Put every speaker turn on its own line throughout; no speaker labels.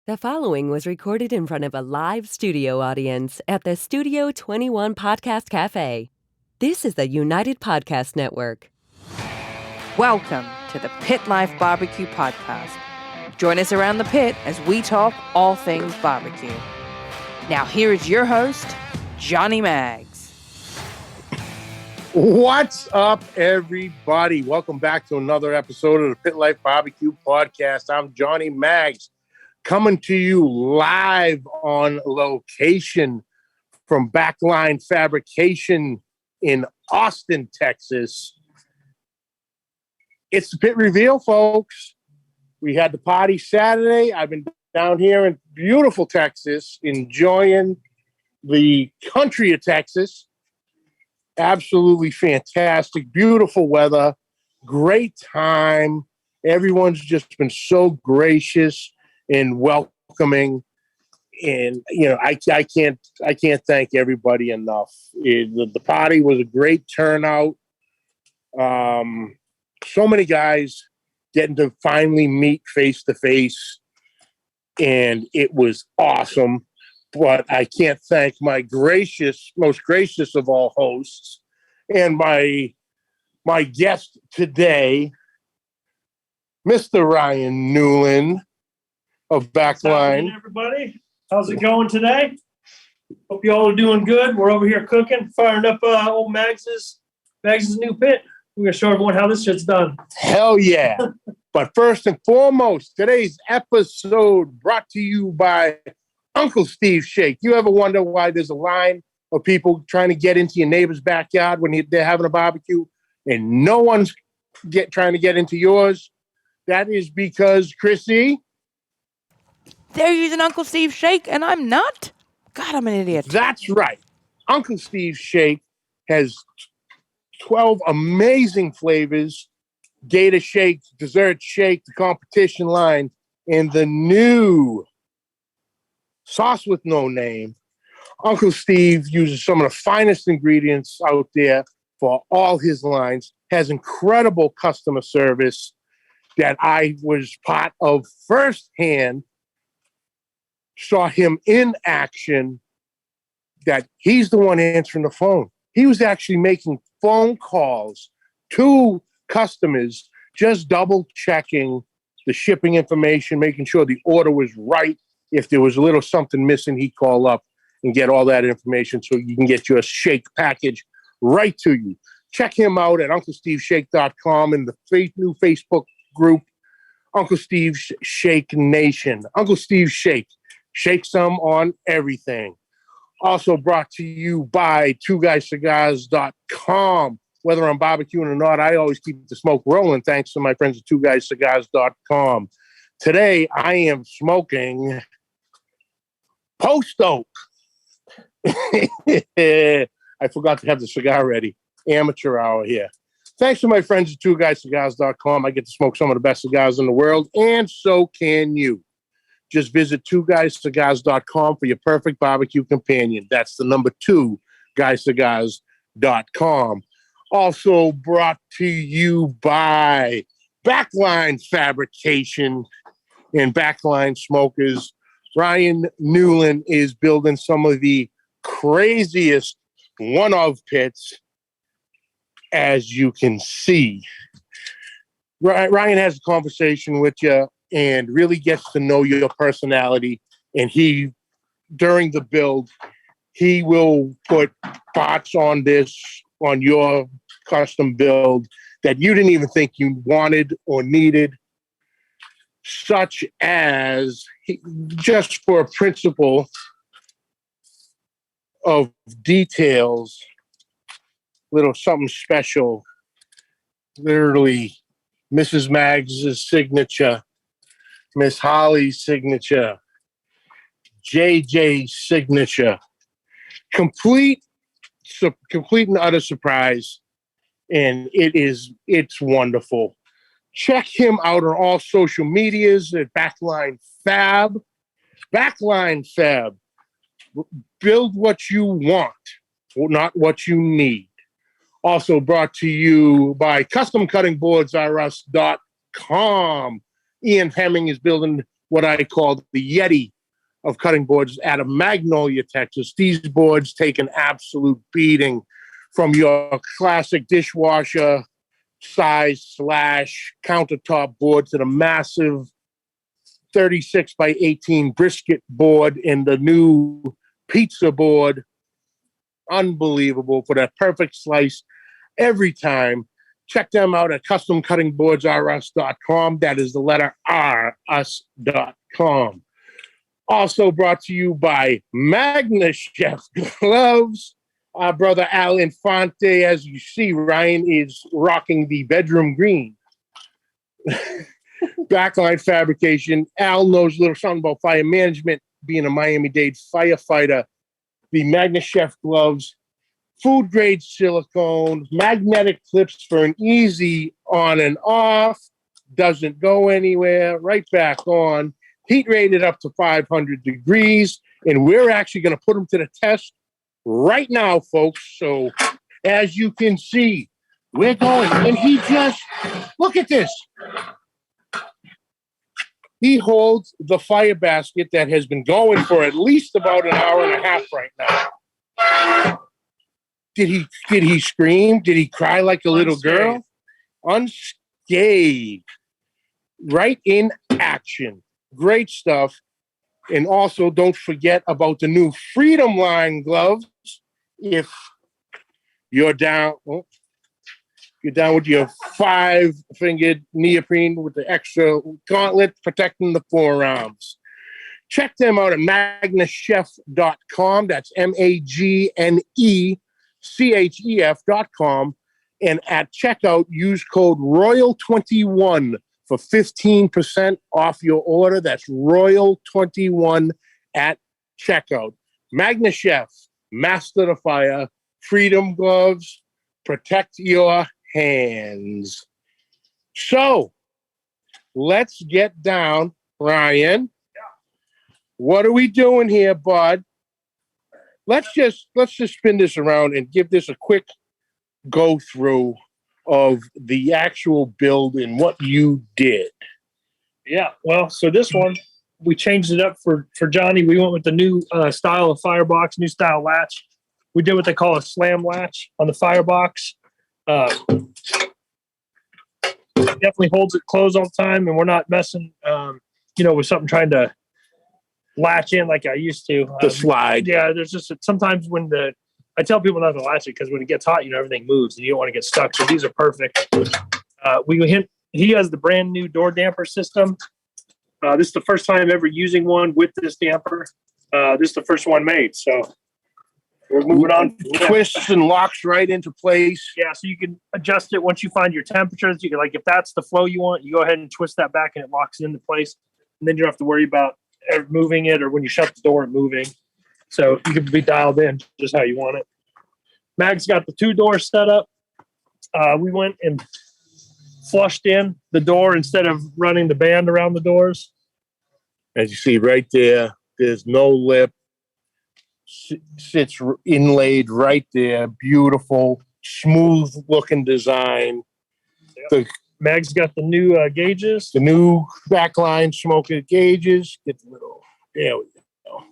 The following was recorded in front of a live studio audience at the Studio 21 Podcast Café. This is the United Podcast Network.
Welcome to the Pit Life BBQ podcast. Join us around the pit as we talk all things barbecue. Now here is your host, Johnny Mags.
What's up, everybody? Welcome back to another episode of the Pit Life BBQ podcast. I'm Johnny Mags, coming to you live on location from Backline Fabrication in Austin, Texas. It's the pit reveal, folks. We had the party Saturday. I've been down here in beautiful Texas, enjoying the country of Texas. Absolutely fantastic, beautiful weather, great time. Everyone's just been so gracious and welcoming, and I can't thank everybody enough. The party was a great turnout. So many guys getting to finally meet face to face, and it was awesome. But I can't thank my most gracious of all hosts, and my guest today, Mr. Ryan Newland of Backline.
Hey, everybody, how's it going today? Hope you all are doing good. We're over here cooking, firing up old Mags's new pit. We're gonna show everyone how this shit's done.
Hell yeah! But first and foremost, today's episode brought to you by Uncle Steve's Shake. You ever wonder why there's a line of people trying to get into your neighbor's backyard when they're having a barbecue, and no one's trying to get into yours? That is because, Chrissy,
They're using Uncle Steve's Shake, and I'm not? God, I'm an idiot.
That's right. Uncle Steve's Shake has 12 amazing flavors. Gator Shake, Dessert Shake, the competition line, and the new sauce with no name. Uncle Steve uses some of the finest ingredients out there for all his lines, has incredible customer service that I was part of firsthand, saw him in action, that he's the one answering the phone. He was actually making phone calls to customers, just double checking the shipping information, making sure the order was right. If there was a little something missing, he'd call up and get all that information so you can get your shake package right to you. Check him out at UncleSteveShake.com and the new Facebook group, Uncle Steve's Shake Nation. Uncle Steve's Shake. Shake some on everything. Also brought to you by TwoGuysCigars.com. Whether I'm barbecuing or not, I always keep the smoke rolling thanks to my friends at TwoGuysCigars.com. Today, I am smoking Post Oak. I forgot to have the cigar ready. Amateur hour here. Thanks to my friends at TwoGuysCigars.com. I get to smoke some of the best cigars in the world, and so can you. Just visit TwoGuysCigars.com for your perfect barbecue companion. That's the number 2, GuysCigars.com. Also brought to you by Backline Fabrication and Backline Smokers. Ryan Newland is building some of the craziest one-of pits, as you can see. Ryan has a conversation with you and really gets to know your personality. And during the build, he will put parts on your custom build that you didn't even think you wanted or needed, such as, just for a principle of details, little something special, literally Mrs. Maggs' signature, Miss Holly's signature, JJ's signature. Complete and utter surprise. And it's wonderful. Check him out on all social medias at Backline Fab. Backline Fab. Build what you want, not what you need. Also brought to you by CustomCuttingBoardsRUs.com. Ian Hemming is building what I call the Yeti of cutting boards out of Magnolia, Texas. These boards take an absolute beating from your classic dishwasher size / countertop board to the massive 36 by 18 brisket board and the new pizza board. Unbelievable for that perfect slice every time. Check them out at customcuttingboardsrs.com. That is the letter R, us.com. Also brought to you by Magna Chef Gloves. Our brother Al Infante, as you see, Ryan is rocking the bedroom green. Backline Fabrication. Al knows a little something about fire management, being a Miami-Dade firefighter. The Magna Chef Gloves, food grade silicone, magnetic clips for an easy on and off, doesn't go anywhere, right back on, heat rated up to 500 degrees, and we're actually going to put them to the test right now, folks. So as you can see, we're going, and he just, look at this. He holds the fire basket that has been going for at least about an hour and a half right now. Did he scream? Did he cry like a little girl? Unscathed. Right in action. Great stuff. And also don't forget about the new Freedom Line gloves. If you're down, you're down with your 5-fingered neoprene with the extra gauntlet protecting the forearms. Check them out at magnachef.com. That's MAGNECHEF.com. And at checkout, use code ROYAL21 for 15% off your order. That's ROYAL21 at checkout. Magna Chef, master the fire, freedom gloves, protect your hands. So let's get down, Ryan. What are we doing here, bud? Let's just spin this around and give this a quick go through of the actual build and what you did.
Yeah, well, so this one, we changed it up for Johnnie. We went with the new style of firebox, new style latch. We did what they call a slam latch on the firebox. Definitely holds it closed all the time, and we're not messing, with something trying to latch in like I used to.
The slide.
Yeah, there's just sometimes when I tell people not to latch it because when it gets hot, everything moves and you don't want to get stuck. So these are perfect. He has the brand new door damper system. This is the first time ever using one with this damper. This is the first one made. So we're moving on.
Twists and locks right into place.
Yeah, so you can adjust it once you find your temperatures. You can, if that's the flow you want, you go ahead and twist that back and it locks it into place. And then you don't have to worry about moving it or when you shut the door, moving. So you can be dialed in just how you want it. Mag's got the 2 doors set up. We went and flushed in the door instead of running the band around the doors.
As you see right there, there's no lip. Sits inlaid right there. Beautiful, smooth looking design.
Yep. Mag's got the new gauges.
The new Backline Smoker gauges. Get the little, there we go.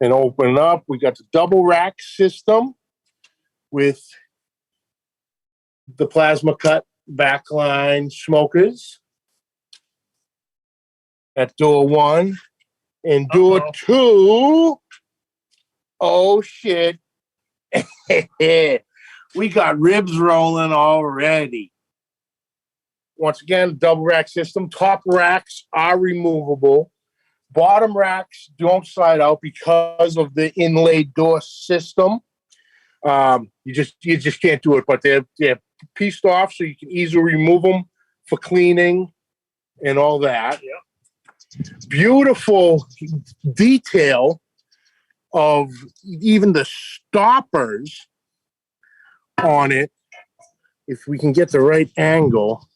And open up. We got the double rack system with the plasma cut Backline Smokers at door 1 and door 2. Oh shit. We got ribs rolling already. Once again, double rack system. Top racks are removable. Bottom racks don't slide out because of the inlaid door system. You just can't do it, but they're pieced off so you can easily remove them for cleaning and all that.
Yeah.
Beautiful detail of even the stoppers on it. If we can get the right angle,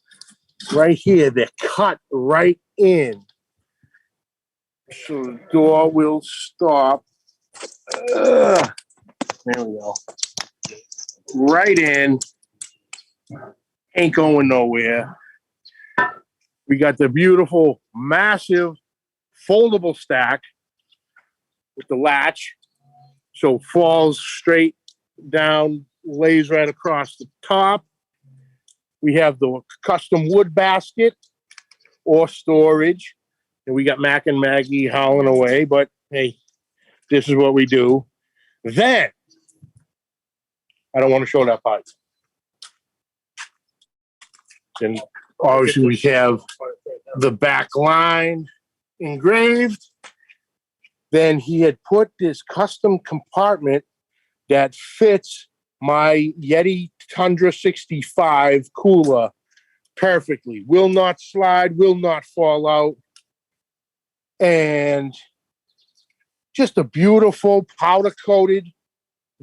right here, they're cut right in. So the door will stop. There we go. Right in. Ain't going nowhere. We got the beautiful, massive, foldable stack with the latch. So it falls straight down, lays right across the top. We have the custom wood basket or storage. And we got Mac and Maggie howling away, but hey, this is what we do. Then, I don't want to show that part. And obviously we have the back line engraved. Then he had put this custom compartment that fits my Yeti Tundra 65 cooler perfectly. Will not slide, will not fall out. And just a beautiful powder-coated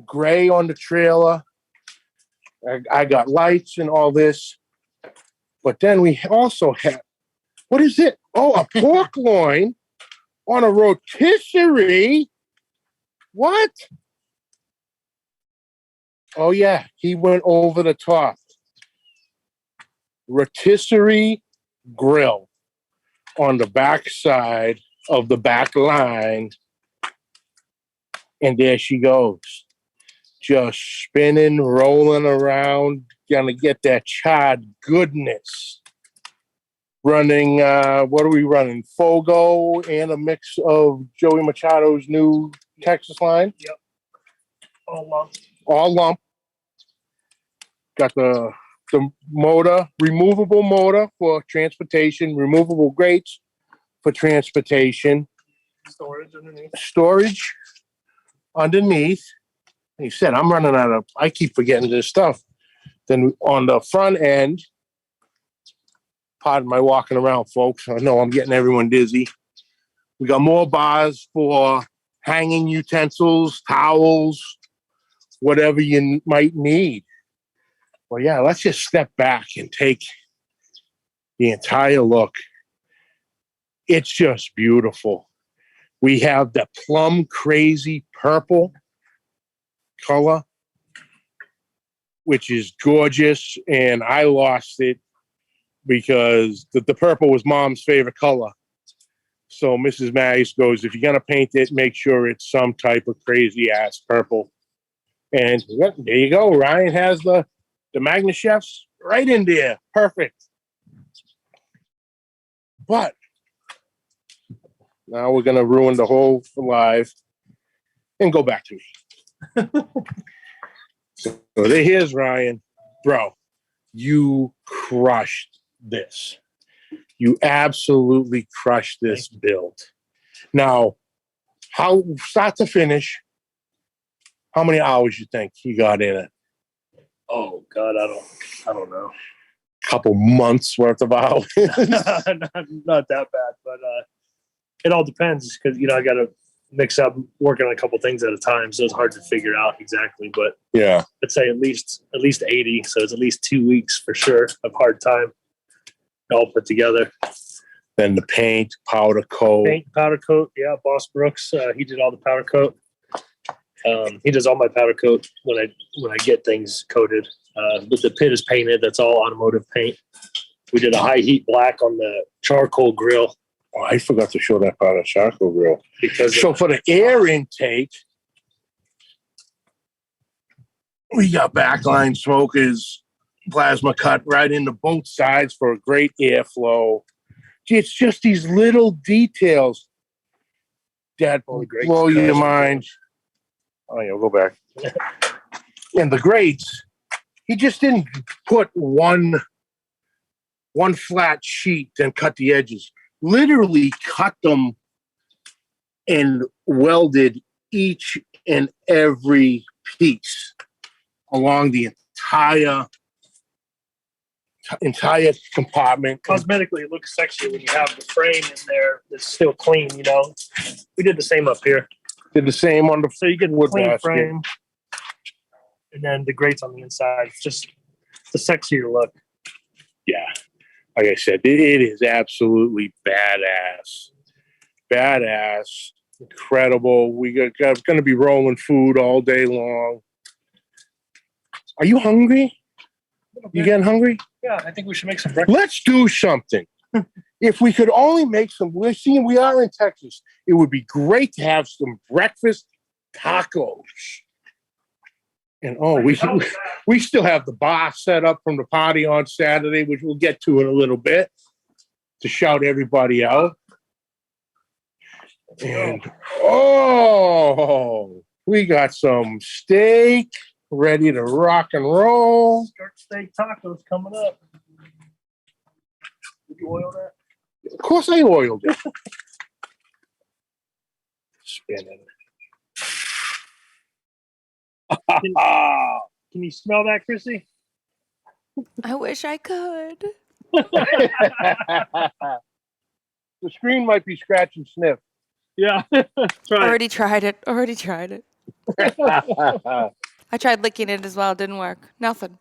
gray on the trailer. I got lights and all this. But then we also have, what is it? Oh, a pork loin on a rotisserie. What? Oh, yeah. He went over the top. Rotisserie grill on the back side of the back line. And there she goes. Just spinning, rolling around. Gonna get that charred goodness. Running, what are we running? Fogo and a mix of Joey Machado's new Texas line.
Yep. All lump.
All lump. Got the motor, removable motor for transportation, removable grates for transportation.
Storage underneath.
Storage underneath. And he said, I'm running out of, I keep forgetting this stuff. Then on the front end, pardon my walking around, folks. I know I'm getting everyone dizzy. We got more bars for hanging utensils, towels, whatever you might need. Well, yeah, let's just step back and take the entire look. It's just beautiful. We have the plum crazy purple color, which is gorgeous. And I lost it because the purple was Mom's favorite color. So Mrs. Maggie goes, if you're going to paint it, make sure it's some type of crazy ass purple. And yep, there you go. Ryan has the Magna chefs right in there. Perfect. But now we're going to ruin the whole live and go back to me. So here's Ryan. Bro, you crushed this. You absolutely crushed this build. Now, how start to finish, how many hours you think you got in it?
Oh God, I don't know.
Couple months worth of hours.
not that bad, but it all depends because I got to mix up working on a couple things at a time, so it's hard to figure out exactly. But
yeah,
I'd say at least 80, so it's at least 2 weeks for sure of hard time all put together.
Then the paint, powder coat.
Yeah, Boss Brooks, he did all the powder coat. He does all my powder coat when I get things coated. But the pit is painted. That's all automotive paint. We did a high heat black on the charcoal grill.
Oh, I forgot to show that part of charcoal grill.
So
for the air intake, we got Backline Smokers plasma cut right into both sides for a great airflow. It's just these little details that blow your mind. Oh, yeah, we'll go back. And the grates, he just didn't put one flat sheet and cut the edges. Literally cut them and welded each and every piece along the entire compartment.
Cosmetically, it looks sexier when you have the frame in there that's still clean, We did the same up here.
Did the same on the
so you get
wood
clean
basket.
frame, and then the grates on the inside. It's just the sexier look.
Yeah. Like I said, it is absolutely badass. Badass. Incredible. We got going to be rolling food all day long. Are you hungry? You getting hungry?
Yeah, I think we should make some breakfast.
Let's do something. if we could only make some, we are in Texas. It would be great to have some breakfast tacos. And we still have the bar set up from the party on Saturday, which we'll get to in a little bit, to shout everybody out. And we got some steak ready to rock and roll.
Skirt steak tacos coming up. Did you oil that?
Of course I oiled it. Spin it.
Can you smell that, Chrissy?
I wish I could.
The screen might be scratch and sniff.
Yeah. Try
Already tried it. I tried licking it as well. It didn't work. Nothing.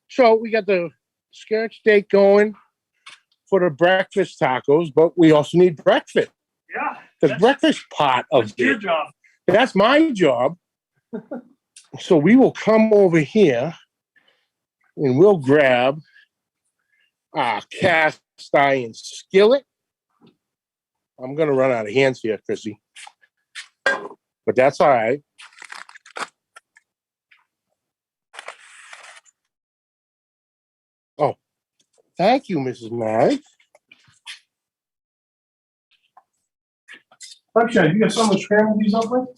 So we got the skirt steak going for the breakfast tacos, but we also need breakfast.
Yeah.
The breakfast part of
That's your job.
That's my job. So we will come over here and we'll grab our cast iron skillet. I'm going to run out of hands here, Chrissy. But that's all right. Oh, thank you, Mrs. Mag.
Sunshine, you got someone to scramble these up with?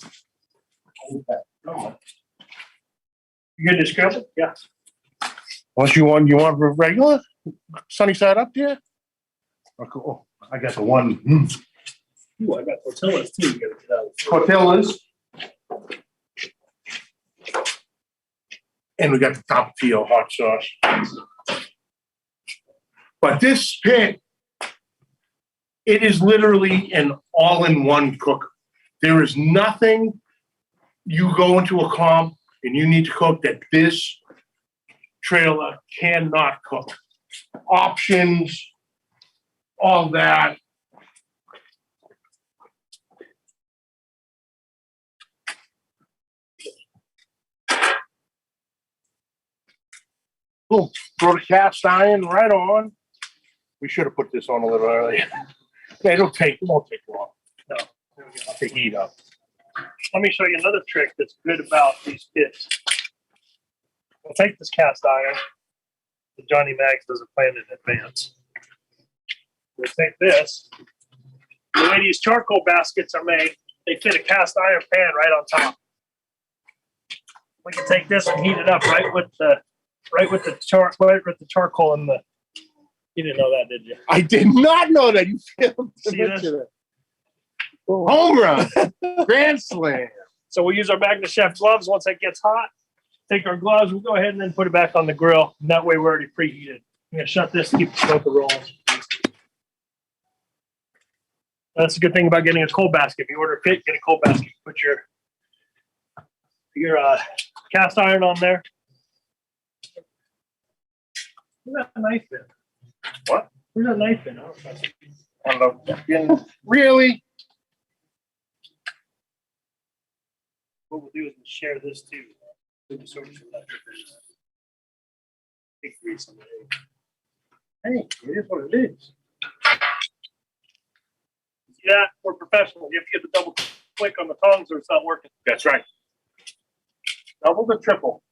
You good to scramble? Yeah.
Unless you want regular sunny side up here. Oh, I got the one.
Ooh, I got tortillas too. You gotta get out.
Tortillas. And we got the Tapatio hot sauce. But this pit, it is literally an all-in-one cooker. There is nothing you go into a comp and you need to cook that this trailer cannot cook. Options, all that. Boom, throw the cast iron right on. We should have put this on a little earlier. Yeah, it won't take long.
No, I'll take heat up. Let me show you another trick that's good about these pits. We'll take this cast iron. The Johnny Mags doesn't plan in advance. We'll take this. The way these charcoal baskets are made, they fit a cast iron pan right on top. We can take this and heat it up right with the charcoal in the. You didn't know that, did you?
I did not know that. You filmed
it.
Home run. Grand slam.
So we'll use our Magna Chef gloves once it gets hot. Take our gloves, we'll go ahead and then put it back on the grill. And that way we're already preheated. I'm going to shut this, keep the smoker rolling. That's a good thing about getting a cold basket. If you order a pit, get a cold basket. Put your cast iron on there. Where's that knife in?
What?
Where's that knife in?
I don't know. Really?
What we'll do is we'll share this too. Big grease on it. Hey, it is what it is. See that? We're professional. You have to get the double click on the tongs or it's not working.
That's right.
Double to triple.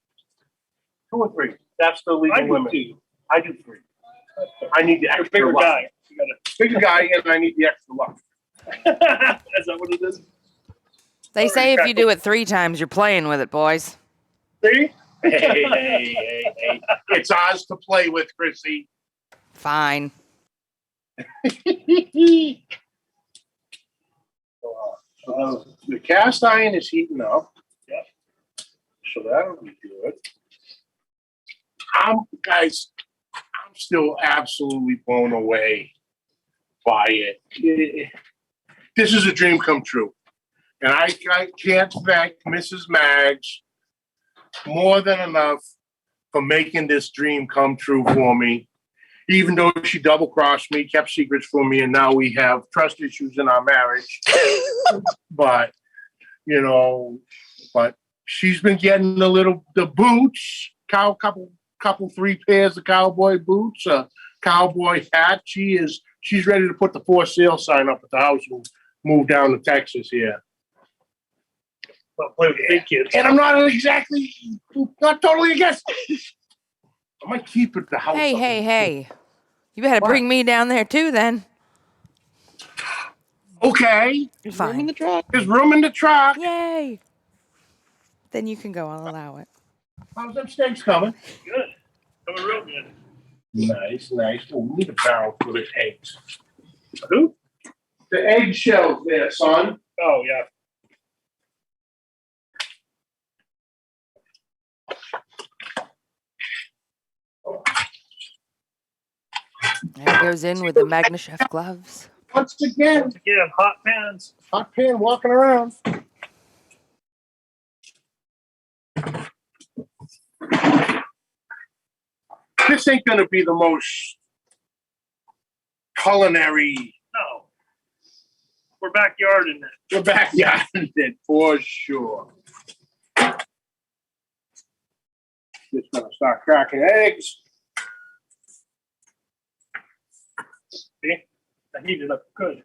2 or 3. That's the legal
I do
limit.
2.
I do 3. I need the
You're a
extra
bigger
luck.
guy. You
Bigger guy, and I need the extra luck.
gotta. Is that what it is?
They say if you do it 3 times, you're playing with it, boys.
See?
Hey. It's ours to play with, Chrissy.
Fine.
The cast iron is heating up.
Yep.
So that'll be good. I'm still absolutely blown away by it. This is a dream come true. And I can't thank Mrs. Maggs more than enough for making this dream come true for me. Even though she double-crossed me, kept secrets from me, and now we have trust issues in our marriage. But she's been getting the boots, couple 3 pairs of cowboy boots, a cowboy hat. She's ready to put the for sale sign up at the house and move down to Texas here.
Well, play with the big kids.
And I'm not totally against it. I might keep it at the house.
Hey. You better bring me down there too then.
Okay.
There's room in the truck.
There's room in the truck.
Yay. Then you can go. I'll allow it.
How's them steaks coming?
Good. Coming real good.
Nice. Oh, we need a barrel for the eggs.
Who?
The eggshells there, son.
Oh, yeah.
There it goes in with the Magna chef gloves.
Once again,
Hot pans.
hot pan walking around. This ain't gonna be the most culinary.
No. We're backyard in it.
We're backyard in it for sure. Just gonna start cracking eggs.
See? I heated up good.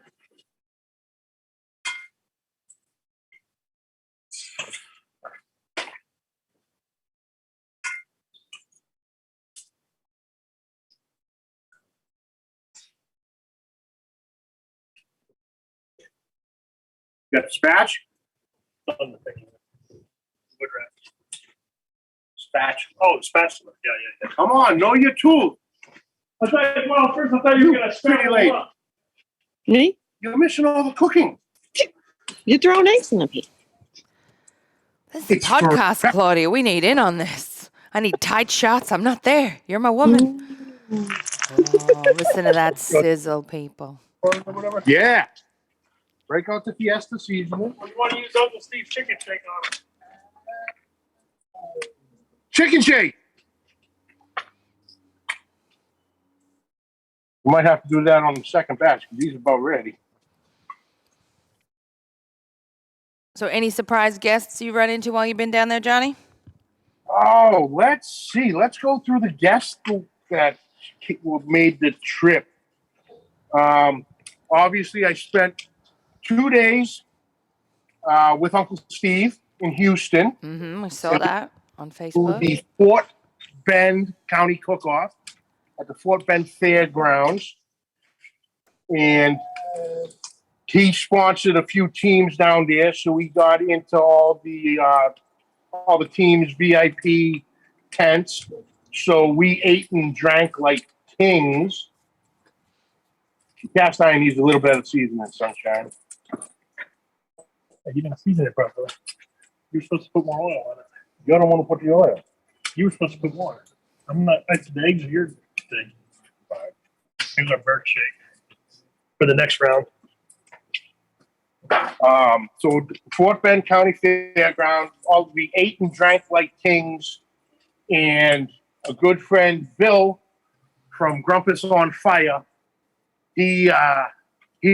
Got the spatch?
On the thing. Wood wrap.
Spatch.
Oh, spatula. Yeah.
Come on, know your tool.
First I thought you were going to
Pretty late.
up.
Me?
You're missing all the cooking.
You're throwing eggs in the pit.
This is a podcast, Claudia. We need in on this. I need tight shots. I'm not there. You're my woman. Oh, listen to that sizzle, people.
Yeah. Break out the Fiesta seasoning.
You want to use Uncle Steve's chicken shake on it?
Chicken shake. We might have to do that on the second batch because these are about ready.
So any surprise guests you run into while you've been down there, Johnny?
Oh, let's see. Let's go through the guests that made the trip. Obviously, I spent 2 days with Uncle Steve in Houston.
Mm-hmm. We saw that on
To
Facebook.
the Fort Bend County Cook-Off at the Fort Bend Fairgrounds. And he sponsored a few teams down there, so we got into all the teams' VIP tents. So we ate and drank like kings. Cast iron needs a little bit of seasoning, sunshine.
You didn't season it properly. You were supposed to put more oil on it.
You don't want to put the oil.
You were supposed to put more. I'm not. The eggs are your thing. Here's our bird shake for the next round.
So Fort Bend County Fairground, we ate and drank like kings, and a good friend Bill from Grumpus on Fire, he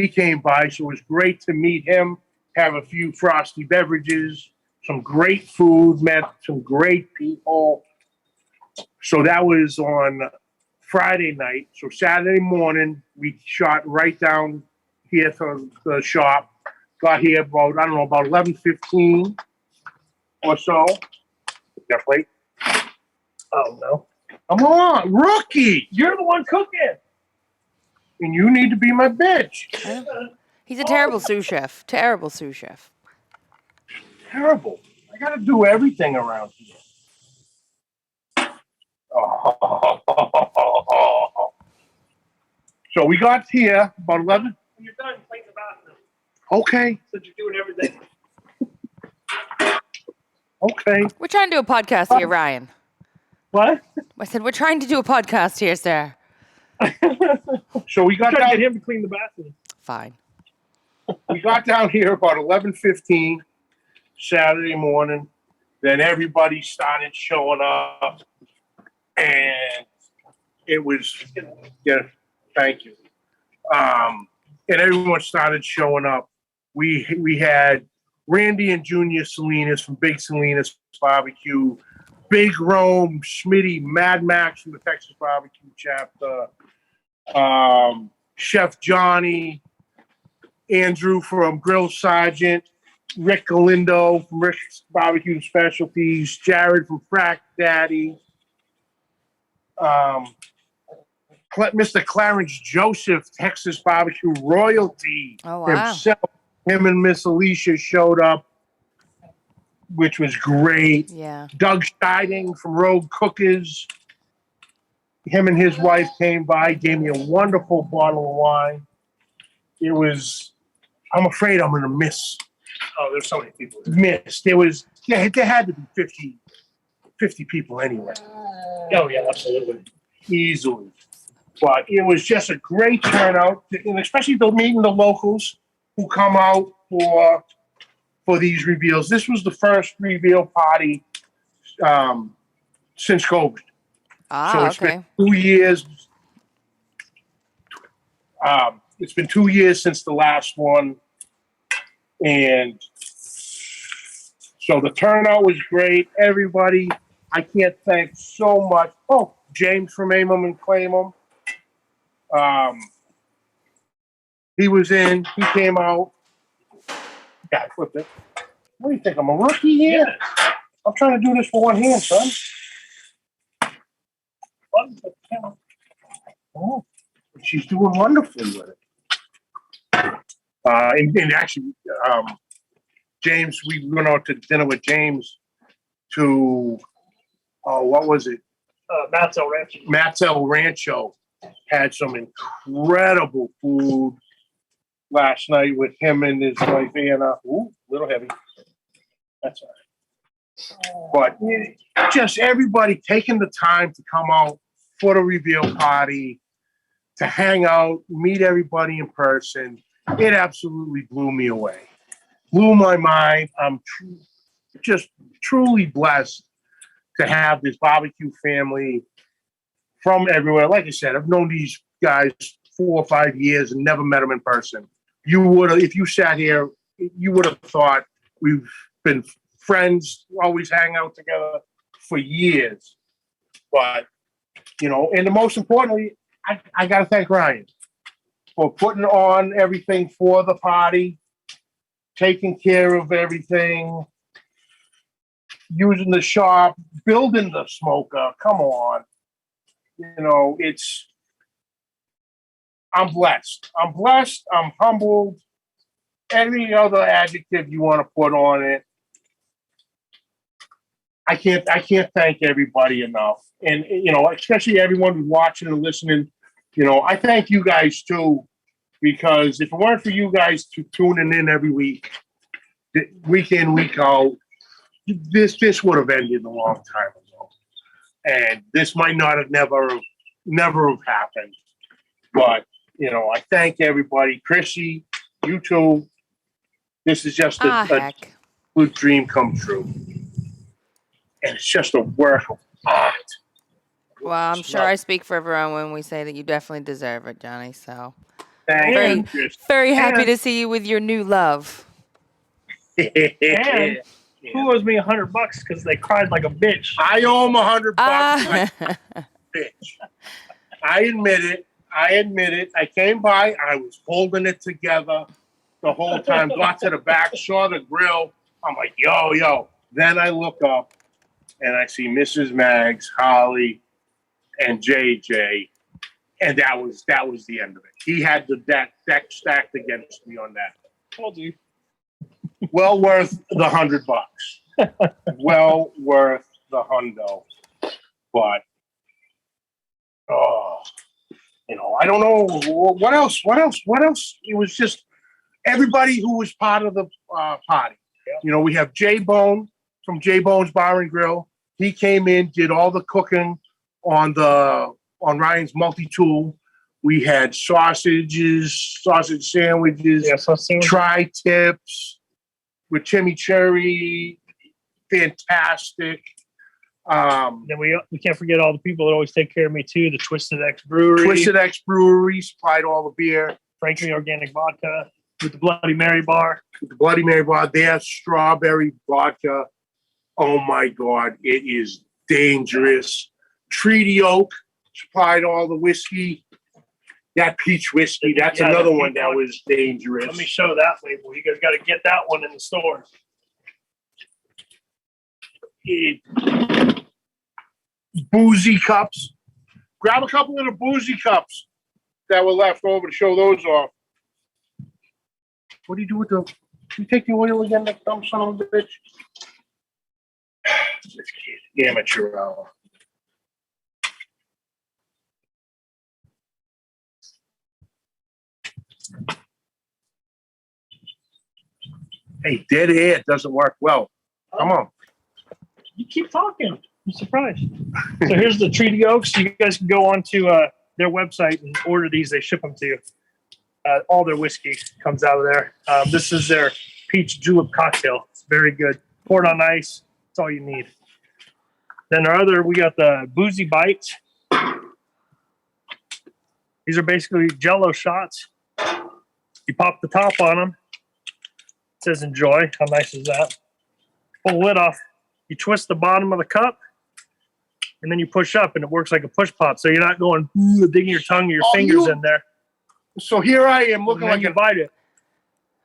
came by, so it was great to meet him, have a few frosty beverages, some great food, met some great people. So that was on Friday night. So Saturday morning, we shot right down here to the shop. Got here about 11:15 or so. Definitely.
Oh no!
Come on, rookie!
You're the one cooking.
And you need to be my bitch.
He's a terrible sous chef. Terrible sous chef.
Terrible. I got to do everything around here. Oh. So we got here about 11.
When you're done, clean the bathroom.
Okay.
Since you're doing everything.
Okay.
We're trying to do a podcast here, Ryan.
What?
I said, we're trying to do a podcast here, sir.
So we got
Trying to
down.
get him to clean the bathroom.
Fine.
We got down here about 11:15 Saturday morning. Then everybody started showing up, and it was thank you. And everyone started showing up. We had Randy and Junior Salinas from Big Salinas Barbecue, Big Rome, Schmitty, Mad Max from the Texas BBQ Chapter, Chef Johnnie, Andrew from Grill Sergeant, Rick Galindo from Rick's Barbecue Specialties, Jared from Frack Daddy, Mr. Clarence Joseph, Texas Barbecue Royalty himself. Him and Miss Alicia showed up, which was great.
Yeah.
Doug Scheiding from Rogue Cookers. Him and his wife came by, gave me a wonderful bottle of wine. It was, I'm afraid I'm going to miss.
Oh, there's so many people.
Missed. There had to be 50 people anyway.
Oh, yeah, absolutely.
Easily. But it was just a great turnout, and especially meeting the locals who come out for these reveals. This was the first reveal party since COVID. So it's been 2 years. It's been 2 years since the last one. And so the turnout was great. Everybody, I can't thank so much. Oh, James from Aim 'em and Claim 'em. He was in. He came out. Yeah, I flipped it. What do you think? I'm a rookie here? Yeah. I'm trying to do this for one hand, son. Oh, she's doing wonderfully with it. And actually, James, we went out to dinner with James to, what was it?
Matt's El Rancho.
Matt's El Rancho had some incredible food last night with him and his wife Anna. Ooh, a little heavy. That's all right. But just everybody taking the time to come out for the reveal party, to hang out, meet everybody in person. It absolutely blew me away. Blew my mind. I'm just truly blessed to have this barbecue family from everywhere. Like I said, I've known these guys 4 or 5 years and never met them in person. You would have, if you sat here, you would have thought we've been friends, always hang out together for years. But, and the most importantly, I got to thank Ryan for putting on everything for the party, taking care of everything, using the shop, building the smoker. Come on. I'm blessed. I'm blessed. I'm humbled. Any other adjective you want to put on it. I can't thank everybody enough. And, especially everyone who's watching and listening, I thank you guys too, because if it weren't for you guys tuning in every week in, week out, this would have ended a long time ago. And this might not have never have happened. But, I thank everybody. Chrissy, you too. This is just a good dream come true. And it's just a work of art.
Well, I'm sure I speak for everyone when we say that you definitely deserve it, Johnny. So
thank you.
Very happy to see you with your new love.
And who owes me $100 because they cried like a bitch?
I owe him $100. Like bitch. I admit it. I came by. I was holding it together the whole time. Got to the back, saw the grill. I'm like, yo. Then I look up and I see Mrs. Maggs, Holly, and JJ, and that was the end of it. He had the deck stacked against me on that.
Told you.
Well worth the $100. Well worth the hundo. But I don't know what else. It was just everybody who was part of the party. Yeah. We have J Bone from J Bone's Bar and Grill. He came in, did all the cooking on Ryan's multi-tool. We had sausage sandwiches, tri-tips with chimichurri, fantastic.
Then we can't forget all the people that always take care of me too. The Twisted X Brewery.
Twisted X Brewery supplied all the beer.
Frankly Organic Vodka with the Bloody Mary bar.
Their strawberry vodka. Oh my God, it is dangerous. Treaty Oak supplied all the whiskey. That peach whiskey, that's
Yeah,
another
the
one
peach
that
one.
was dangerous.
Let me show that label. You guys got to get that one in the store.
Boozy cups. Grab a couple of the boozy cups that were left over to show those off. What do you do with the? You take the oil again, that dumb son of a bitch. This kid, amateur hour. Hey, dead air doesn't work well. Come on.
You keep talking. I'm surprised. So here's the Treaty Oaks. You guys can go onto their website and order these. They ship them to you. All their whiskey comes out of there. This is their peach julep cocktail. It's very good. Pour it on ice. That's all you need. Then we got the Boozy Bites. These are basically Jello shots. You pop the top on them. It says enjoy. How nice is that? Pull the lid off. You twist the bottom of the cup, and then you push up, and it works like a push pop. So you're not going digging your tongue or your fingers in there.
So here I am looking like
you
an
bite it.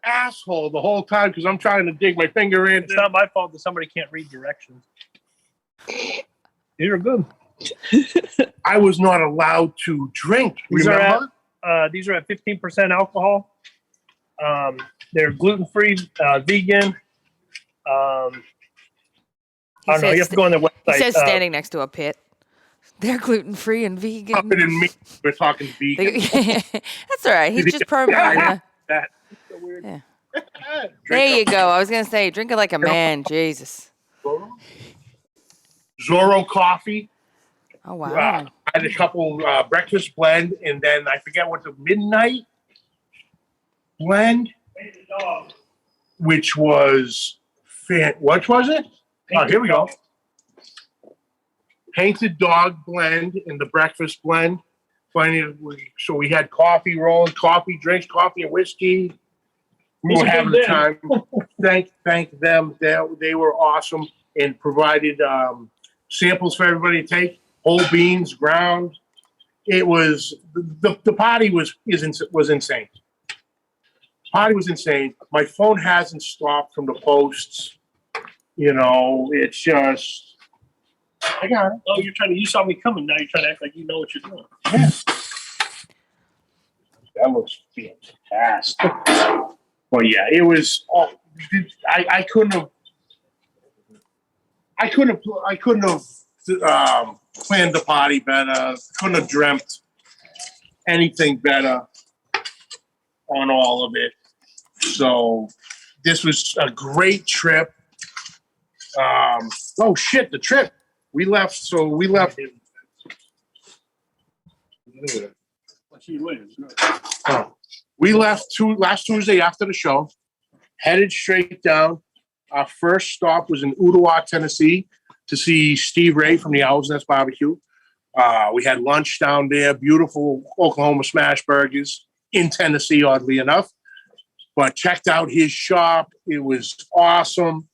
asshole the whole time because I'm trying to dig my finger in.
It's not my fault that somebody can't read directions. These are good.
I was not allowed to drink.
These
Remember?
These are at 15% alcohol. They're gluten-free, vegan. I don't know. You have to go on their website.
He says standing next to a pit. They're gluten-free and vegan.
Puppet and me, we're talking vegan.
That's all right. He's just promoting.
That.
Yeah. There you go. I was going to say, drink it like a man. Jesus.
Zorro coffee.
Oh, wow.
I had a couple breakfast blend, and then I forget what the midnight blend, which was what was it? Oh, here we go. Painted dog blend in the breakfast blend. So we had coffee rolling, coffee drinks, coffee and whiskey. We were having a time. Thank them. They were awesome and provided samples for everybody to take. Whole beans, ground. It was the party was insane. Party was insane. My phone hasn't stopped from the posts. It's just. I got it.
Oh, you saw me coming. Now you're trying to act like you know what you're doing.
Yeah. That looks fantastic. Well, yeah, it was. I couldn't have planned the party better. Couldn't have dreamt anything better on all of it. So this was a great trip. The trip. We left. We left last Tuesday after the show, headed straight down. Our first stop was in Ottawa, Tennessee, to see Steve Ray from the Owl's Nest Barbecue. We had lunch down there, beautiful Oklahoma smash burgers in Tennessee, oddly enough. But checked out his shop. It was awesome.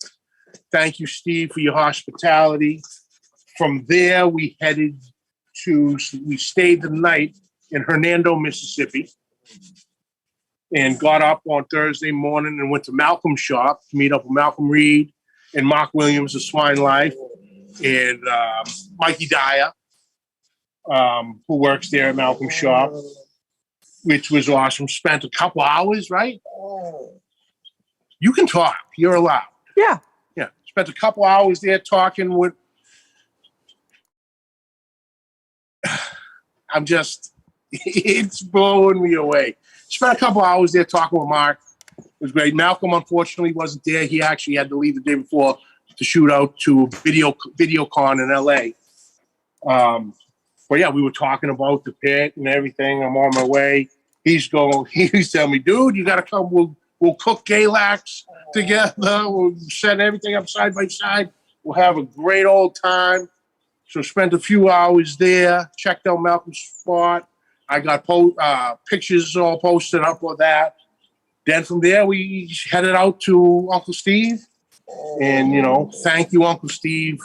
Thank you, Steve, for your hospitality. From there, we stayed the night in Hernando, Mississippi, and got up on Thursday morning and went to Malcolm's shop to meet up with Malcolm Reed and Mark Williams of Swine Life and Mikey Dyer, who works there at Malcolm's shop, which was awesome. Spent a couple hours, right? You can talk. You're allowed.
Yeah.
Yeah. Spent a couple hours there talking with. It's blowing me away. Spent a couple hours there talking with Mark. It was great. Malcolm, unfortunately, wasn't there. He actually had to leave the day before to shoot out to VideoCon in LA. But yeah, we were talking about the pit and everything. I'm on my way. He's telling me, dude, you got to come. We'll cook Galax together. We'll set everything up side by side. We'll have a great old time. So spent a few hours there, checked out Malcolm's spot. I got pictures all posted up with that. Then from there, we headed out to Uncle Steve. And, thank you, Uncle Steve.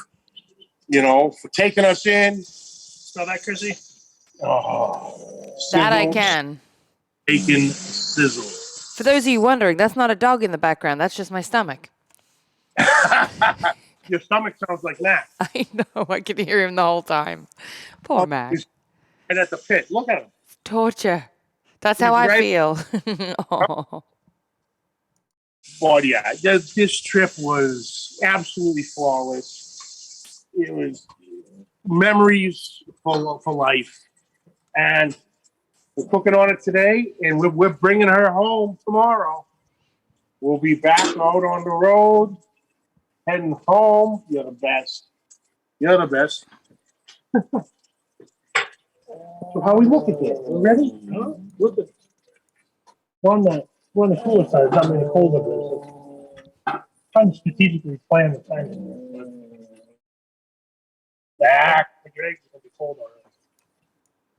for taking us in.
Smell that, Chrissy?
Oh,
That I
sizzle,
can.
bacon sizzle.
For those of you wondering, that's not a dog in the background. That's just my stomach.
Your stomach sounds like that.
I know. I can hear him the whole time. Poor Mac.
He's right at the pit. Look at him.
Torture. That's
He's
how I
right-
feel. Oh.
But yeah, this trip was absolutely flawless. It was memories for life. And we're cooking on it today, and we're bringing her home tomorrow. We'll be back out on the road, heading home. You're the best. You're the best. So how we looking here? We ready?
Huh? Look at we're on the cooler side. It's not many cold over there. So trying to strategically plan the time. Back. The grapes are going to be cold already.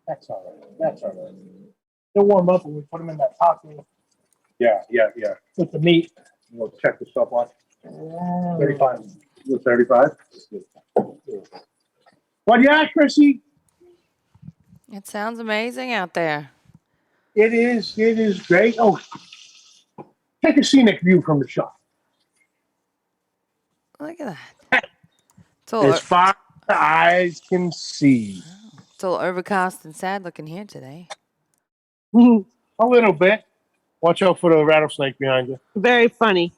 That's all right. That's all right. They'll warm up when we put them in that taco
Yeah.
with the meat.
We'll check the stopwatch.
35.
35. Well, yeah, Chrissy,
It sounds amazing out there.
it is great. Oh, take a scenic view from the shop.
Look at that.
As far as the eyes can see.
It's all overcast and sad looking here today.
A little bit. Watch out for the rattlesnake behind you.
Very funny.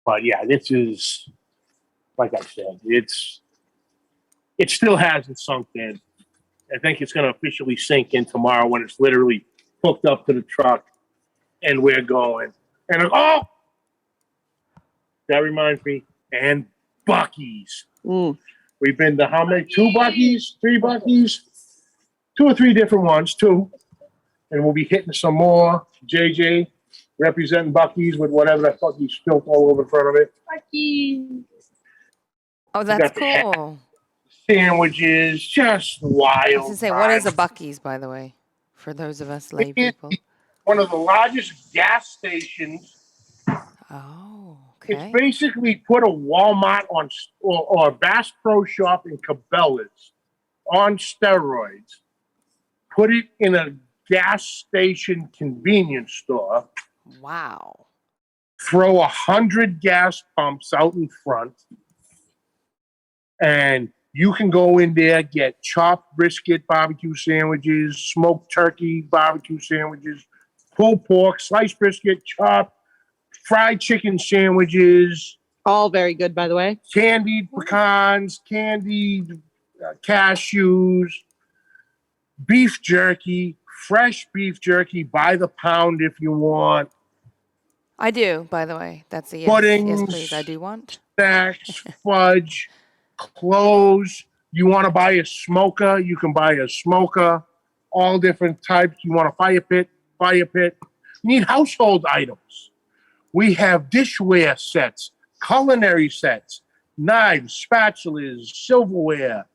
But yeah, this is, like I said, it still hasn't sunk in. I think it's going to officially sink in tomorrow when it's literally hooked up to the truck and we're going. And that reminds me, and Buc-ee's. We've been to how many? 2 Buc-ee's? 3 Buc-ee's? 2 or 3 different ones, 2. And we'll be hitting some more. JJ representing Buc-ee's with whatever the fuck he spilled all over the front of it.
Oh, that's
got the
cool.
Sandwiches, just wild.
I was going to say, what is a
times.
Buc-ee's, by the way, for those of us lay
It is
people?
one of the largest gas stations.
Oh, okay.
It's basically put a Walmart on or a Bass Pro Shop in Cabela's on steroids. Put it in a gas station convenience store.
Wow.
Throw 100 gas pumps out in front, and you can go in there, get chopped brisket barbecue sandwiches, smoked turkey barbecue sandwiches, pulled pork, sliced brisket, chopped, fried chicken sandwiches,
All very good, by the way.
candied pecans, candied cashews, beef jerky, fresh beef jerky by the pound if you want,
I do, by the way. That's a yes.
Puddings.
Yes, please. I do want.
snacks, fudge, clothes. You want to buy a smoker, you can buy a smoker, all different types. You want a fire pit. You need household items. We have dishware sets, culinary sets, knives, spatulas, silverware,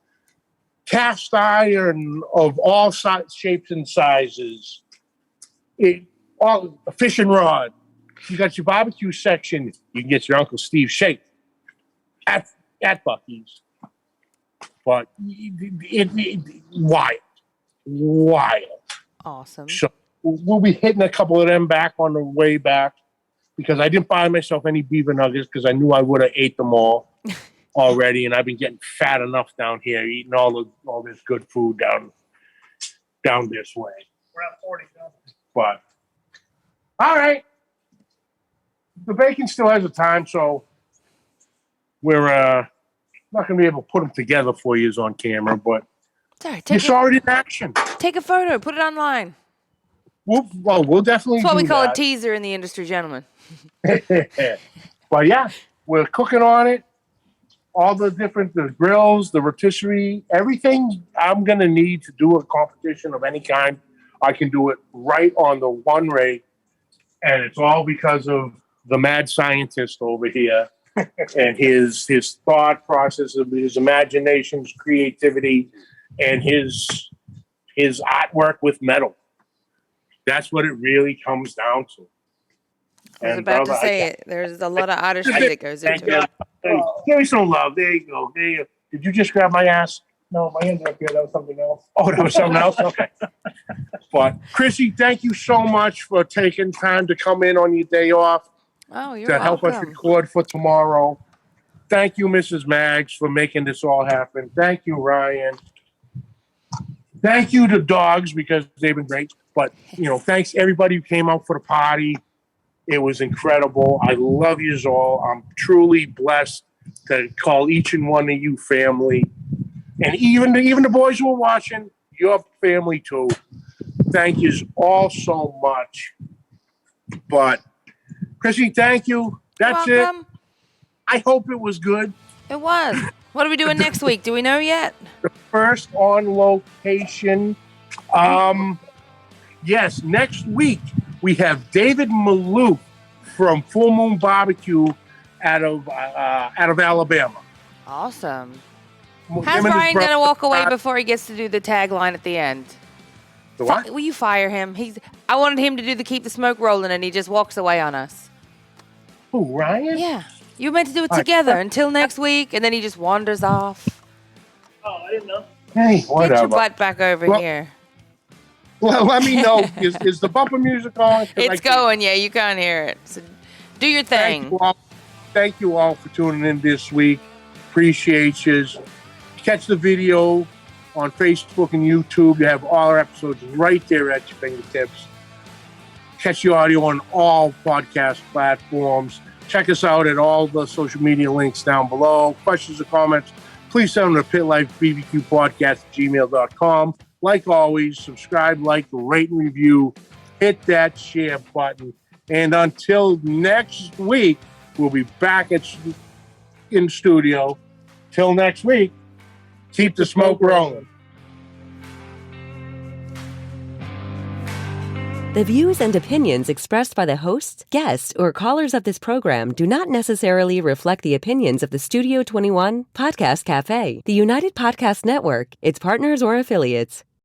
cast iron of all shapes and sizes, all a fishing rod. You got your barbecue section. You can get your Uncle Steve shake at Buc-ee's. But wild.
Awesome.
So we'll be hitting a couple of them back on the way back because I didn't buy myself any beaver nuggets because I knew I would have ate them all already, and I've been getting fat enough down here eating all this good food down this way.
We're at 40 now.
But all right, the bacon still has a time, so we're not going to be able to put them together for you on camera, but
Sorry,
you saw it in action.
take a photo. Put it online.
We'll definitely
That's what we
do
call
that.
a teaser in the industry, gentlemen.
But yeah, we're cooking on it. All the grills, the rotisserie, everything I'm going to need to do a competition of any kind. I can do it right on the one rate. And it's all because of the mad scientist over here and his thought process of his imaginations, creativity, and his artwork with metal. That's what it really comes down to.
I was
And
about to
brother,
say it. There's a lot of artistry that goes
Thank
into
you.
it.
Hey, give me some love. There you go. There you go. Did you just grab my ass? No, my hands are up here. That was something else. Oh, that was something else? Okay. But, Chrissy, thank you so much for taking time to come in on your day off
Oh, you're
to help us
welcome.
record for tomorrow. Thank you, Mrs. Maggs, for making this all happen. Thank you, Ryan. Thank you to dogs because they've been great. But, thanks everybody who came out for the party. It was incredible. I love yous all. I'm truly blessed to call each and one of you family. And even the boys who are watching, your family too. Thank yous all so much. But, Chrissy, thank you. That's it.
Welcome.
I hope it was good.
It was. What are we doing next week? Do we know yet?
The first on location. Yes, next week we have David Maloof from Full Moon Barbecue out of Alabama.
Awesome.
Him
How's
and his
Ryan
brother-
going to walk away before he gets to do the tagline at the end?
The what?
Will you fire him? I wanted him to do the keep the smoke rolling, and he just walks away on us.
Who, Ryan?
Yeah. You were meant to do it
All right.
together until next week, and then he just wanders off.
Oh, I didn't know.
Hey,
Get your
whatever.
butt back over
Well,
here.
Well, let me know. Is the bumper music on? 'Cause I
It's
can't-
going. Yeah, you can't hear it. So do your thing.
Thank you all for tuning in this week. Appreciate you. Catch the video on Facebook and YouTube. You have all our episodes right there at your fingertips. Catch the audio on all podcast platforms. Check us out at all the social media links down below. Questions or comments, please send them to pitlifebbqpodcast@gmail.com. Like always, subscribe, like, rate, and review. Hit that share button. And until next week, we'll be back in studio. Till next week, keep the smoke rolling.
The views and opinions expressed by the hosts, guests, or callers of this program do not necessarily reflect the opinions of the Studio 21 Podcast Café, the United Podcast Network, its partners, or affiliates.